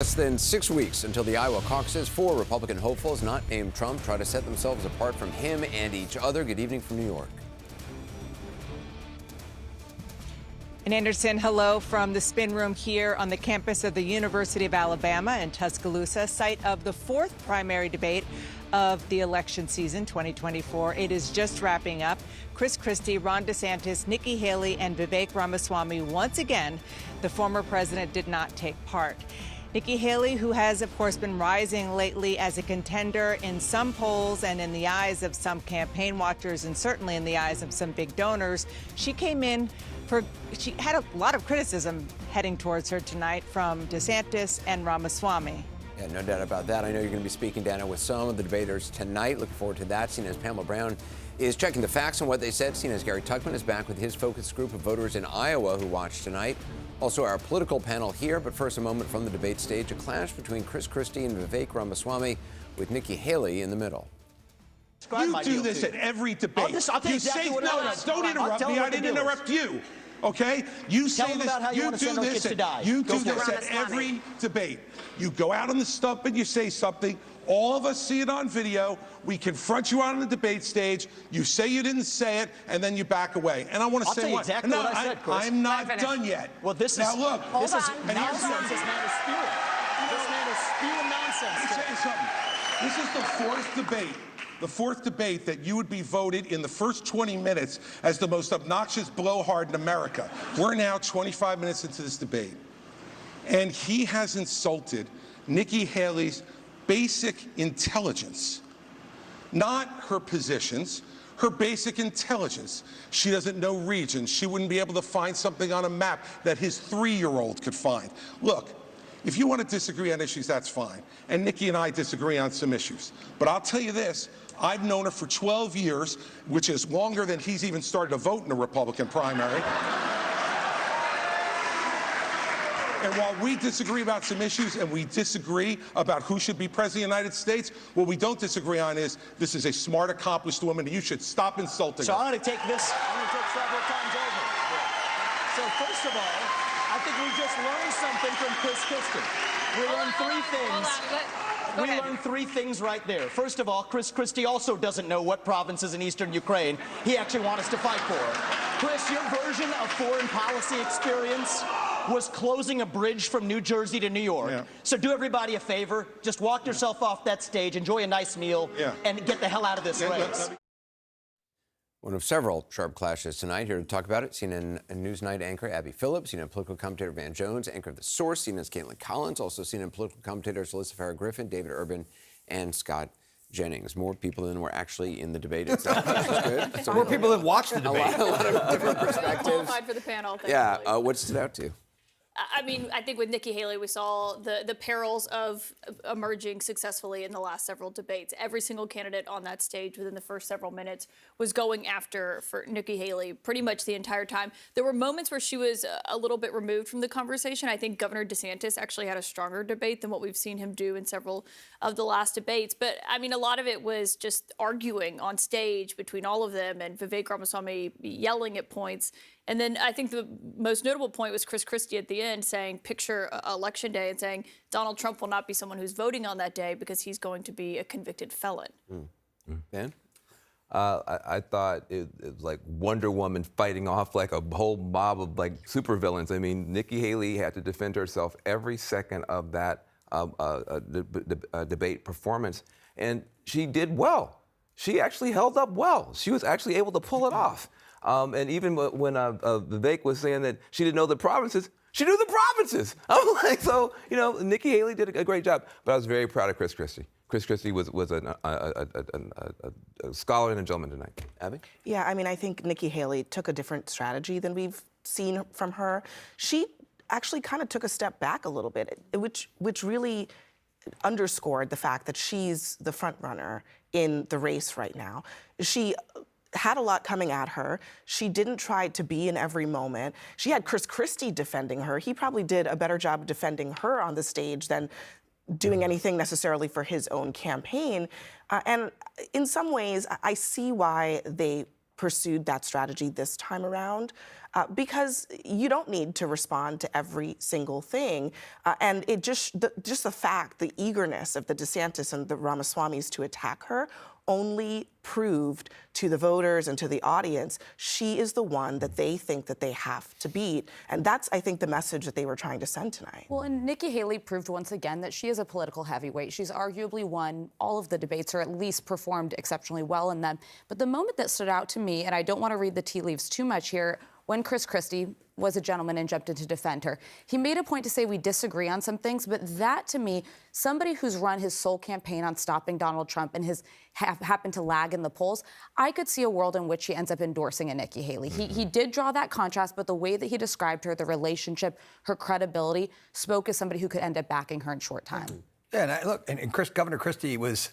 Less than 6 weeks until the Iowa caucuses, 4 Republican hopefuls not named Trump try to set themselves apart from him and each other. Good evening from New York. And Anderson, hello from the spin room here on the campus of the University of Alabama in Tuscaloosa, site of the 4th primary debate of the election season 2024. It is just wrapping up. Christie, Ron DeSantis, Nikki Haley, and Vivek Ramaswamy. Once again, the former president did not take part. Nikki Haley, who has, of course, been rising lately as a contender in some polls and in the eyes of some campaign watchers and certainly in the eyes of some big donors, she had a lot of criticism heading towards her tonight from DeSantis and Ramaswamy. Yeah, no doubt about that. I know you're going to be speaking, Dana, with some of the debaters tonight. Looking forward to that. Seeing as Pamela Brown is checking the facts on what they said. Seeing as Gary Tuchman is back with his focus group of voters in Iowa who watched tonight. Also, our political panel here. But first, a moment from the debate stage. A clash between Christie and Vivek Ramaswamy with Nikki Haley in the middle. You do this at every debate. I'll tell you exactly what it is. Don't interrupt me. I didn't interrupt you. Okay? You say this. You do this. You do this at every debate. You go out on the stump and you say something. All of us see it on video. We confront you out on the debate stage. You say you didn't say it, and then you back away. And I want to say exactly what I said, Chris. I'm not done yet. Well, this now is look. This is nonsense. This man is spewing. This man is spewing nonsense. Let me tell you something. This is the 4th debate. The 4th debate that you would be voted in the first 20 minutes as the most obnoxious blowhard in America. We're now 25 minutes into this debate. And he has insulted Nikki Haley's basic intelligence. Not her positions, her basic intelligence. She doesn't know regions. She wouldn't be able to find something on a map that his 3-year-old could find. Look, if you want to disagree on issues, that's fine. And Nikki and I disagree on some issues. But I'll tell you this, I've known her for 12 years, which is longer than he's even started to vote in a Republican primary. And while we disagree about some issues and we disagree about who should be president of the United States, what we don't disagree on is this is a smart, accomplished woman, and you should stop insulting her. So I'm going to take this. I'm going to take several times over. So first of all, I think we just learned something from Christie. We learned 3 things. We learned 3 things right there. First of all, Christie also doesn't know what provinces in eastern Ukraine he actually wants us to fight for. Chris, your version of foreign policy experience was closing a bridge from New Jersey to New York. Yeah. So do everybody a favor, just walk yourself off that stage, enjoy a nice meal, and get the hell out of this race. One of several sharp clashes tonight. Here to talk about it, CNN Newsnight anchor Abby Phillips, CNN political commentator Van Jones, anchor of The Source, CNN's Caitlin Collins, also CNN political commentators Alyssa Farah-Griffin, David Urban, and Scott Jennings. More people than were actually in the debate itself, which is good. So more people have watched the debate. A lot of different perspectives. Qualified for the panel. Thankfully. Yeah, what stood out to you? I mean, I think with Nikki Haley, we saw the perils of emerging successfully in the last several debates. Every single candidate on that stage within the first several minutes was going after for Nikki Haley pretty much the entire time. There were moments where she was a little bit removed from the conversation. I think Governor DeSantis actually had a stronger debate than what we've seen him do in several of the last debates. But, I mean, a lot of it was just arguing on stage between all of them and Vivek Ramaswamy yelling at points. And then I think the most notable point was Christie at the end saying, picture election day, and saying Donald Trump will not be someone who's voting on that day because he's going to be a convicted felon. Ben? I thought it was like Wonder Woman fighting off like a whole mob of like supervillains. I mean, Nikki Haley had to defend herself every second of that debate performance. And she did well. She actually held up well. She was actually able to pull it off. And even when Vivek was saying that she didn't know the provinces, she knew the provinces. I'm like, so, you know, Nikki Haley did a great job. But I was very proud of Christie. Christie was a scholar and a gentleman tonight. Abby? Yeah, I mean, I think Nikki Haley took a different strategy than we've seen from her. She actually kind of took a step back a little bit, which really underscored the fact that she's the front runner in the race right now. She had a lot coming at her. She didn't try to be in every moment. She had Christie defending her. He probably did a better job defending her on the stage than doing anything necessarily for his own campaign. And in some ways, I see why they pursued that strategy this time around, because you don't need to respond to every single thing. And it just the fact, the eagerness of the DeSantis and the Ramaswamys to attack her only proved to the voters and to the audience she is the one that they think that they have to beat. And that's, I think, the message that they were trying to send tonight. Well, and Nikki Haley proved once again that she is a political heavyweight. She's arguably won all of the debates, or at least performed exceptionally well in them. But the moment that stood out to me, and I don't want to read the tea leaves too much here, when Christie was a gentleman and jumped in to defend her. He made a point to say we disagree on some things, but that, to me, somebody who's run his sole campaign on stopping Donald Trump and has happened to lag in the polls, I could see a world in which he ends up endorsing a Nikki Haley. He did draw that contrast, but the way that he described her, the relationship, her credibility, spoke as somebody who could end up backing her in short time. Yeah, and Governor Christie was,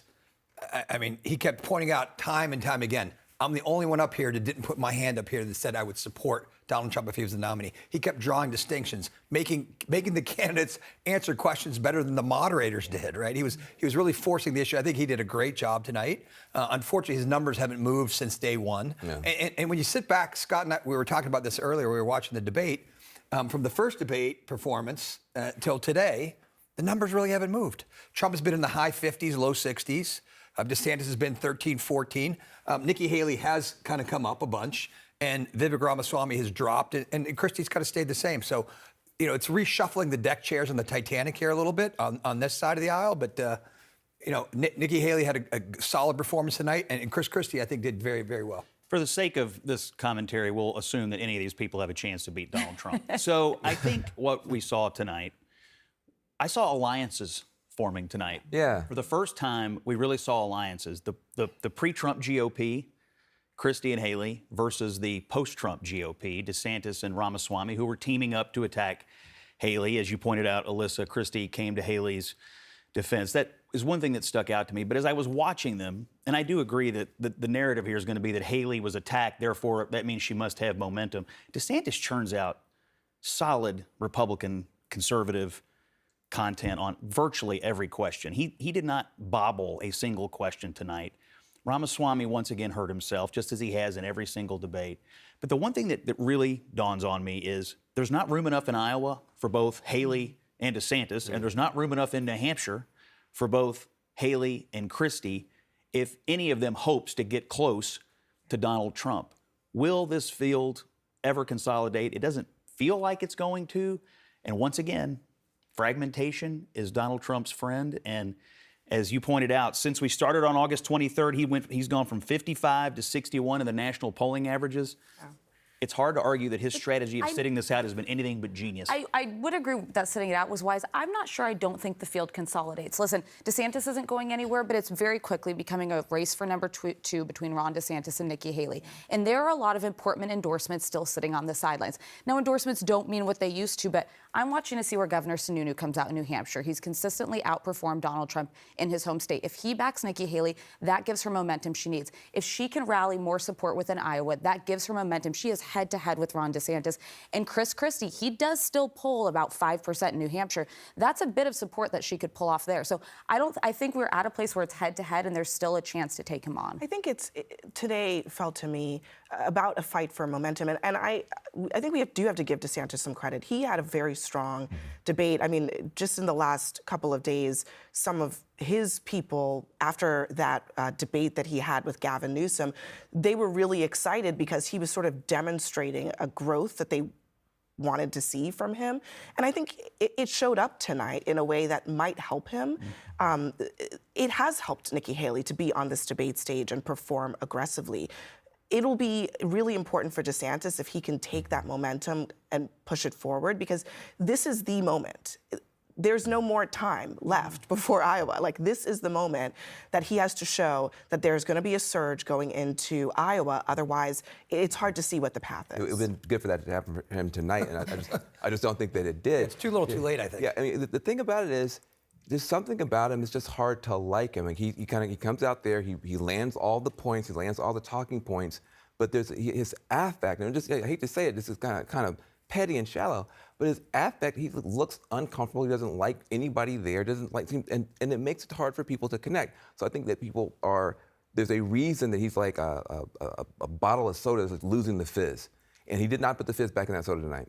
I mean, he kept pointing out time and time again, I'm the only one up here that didn't put my hand up here that said I would support Donald Trump if he was the nominee. He kept drawing distinctions, making the candidates answer questions better than the moderators did, right? He was really forcing the issue. I think he did a great job tonight. Unfortunately, his numbers haven't moved since day one. Yeah. And when you sit back, Scott and I, we were talking about this earlier, we were watching the debate. From the first debate performance till today, the numbers really haven't moved. Trump has been in the high 50s, low 60s. DeSantis has been 13, 14. Nikki Haley has kind of come up a bunch, and Vivek Ramaswamy has dropped, and Christie's kind of stayed the same. So, you know, it's reshuffling the deck chairs on the Titanic here a little bit on this side of the aisle. But, you know, Nikki Haley had a solid performance tonight, and Christie, I think, did very, very well. For the sake of this commentary, we'll assume that any of these people have a chance to beat Donald Trump. So I think what we saw tonight, I saw alliances forming tonight. Yeah. For the first time, we really saw alliances. The pre-Trump GOP, Christie and Haley, versus the post-Trump GOP, DeSantis and Ramaswamy, who were teaming up to attack Haley. As you pointed out, Alyssa, Christie came to Haley's defense. That is one thing that stuck out to me. But as I was watching them, and I do agree that the narrative here is going to be that Haley was attacked, therefore that means she must have momentum. DeSantis churns out solid Republican conservative content on virtually every question. He did not bobble a single question tonight. Ramaswamy once again hurt himself, just as he has in every single debate. But the one thing that really dawns on me is there's not room enough in Iowa for both Haley and DeSantis, and there's not room enough in New Hampshire for both Haley and Christie if any of them hopes to get close to Donald Trump. Will this field ever consolidate? It doesn't feel like it's going to. And once again, fragmentation is Donald Trump's friend. And as you pointed out, since we started on August 23rd, he's gone from 55 to 61 in the national polling averages. Yeah. It's hard to argue that his strategy of sitting this out has been anything but genius. I would agree that sitting it out was wise. I'm not sure. I don't think the field consolidates. Listen, DeSantis isn't going anywhere, but it's very quickly becoming a race for number two between Ron DeSantis and Nikki Haley. And there are a lot of important endorsements still sitting on the sidelines. Now, endorsements don't mean what they used to, but I'm watching to see where Governor Sununu comes out in New Hampshire. He's consistently outperformed Donald Trump in his home state. If he backs Nikki Haley, that gives her momentum she needs. If she can rally more support within Iowa, that gives her momentum. She is head-to-head with Ron DeSantis. And Christie, he does still poll about 5% in New Hampshire. That's a bit of support that she could pull off there. So I think we're at a place where it's head-to-head, and there's still a chance to take him on. I think today felt to me about a fight for momentum. And I think we do have to give DeSantis some credit. He had a very strong debate. I mean, just in the last couple of days, some of his people, after that debate that he had with Gavin Newsom, they were really excited because he was sort of demonstrating a growth that they wanted to see from him. And I think it showed up tonight in a way that might help him. It has helped Nikki Haley to be on this debate stage and perform aggressively. It'll be really important for DeSantis if he can take that momentum and push it forward, because this is the moment. There's no more time left before Iowa. Like, this is the moment that he has to show that there's going to be a surge going into Iowa. Otherwise, it's hard to see what the path is. It would have been good for that to happen for him tonight, and I just don't think that it did. It's too little, too late, I think. Yeah, I mean, the thing about it is, there's something about him. It's just hard to like him. Like he comes out there, he lands all the points, he lands all the talking points, but there's his affect. And I hate to say it, this is kind of petty and shallow, but his affect, he looks uncomfortable. He doesn't like anybody there. Doesn't like, and it makes it hard for people to connect. So I think that people are There's a reason that he's like a bottle of soda that's losing the fizz. And he did not put the fizz back in that soda tonight.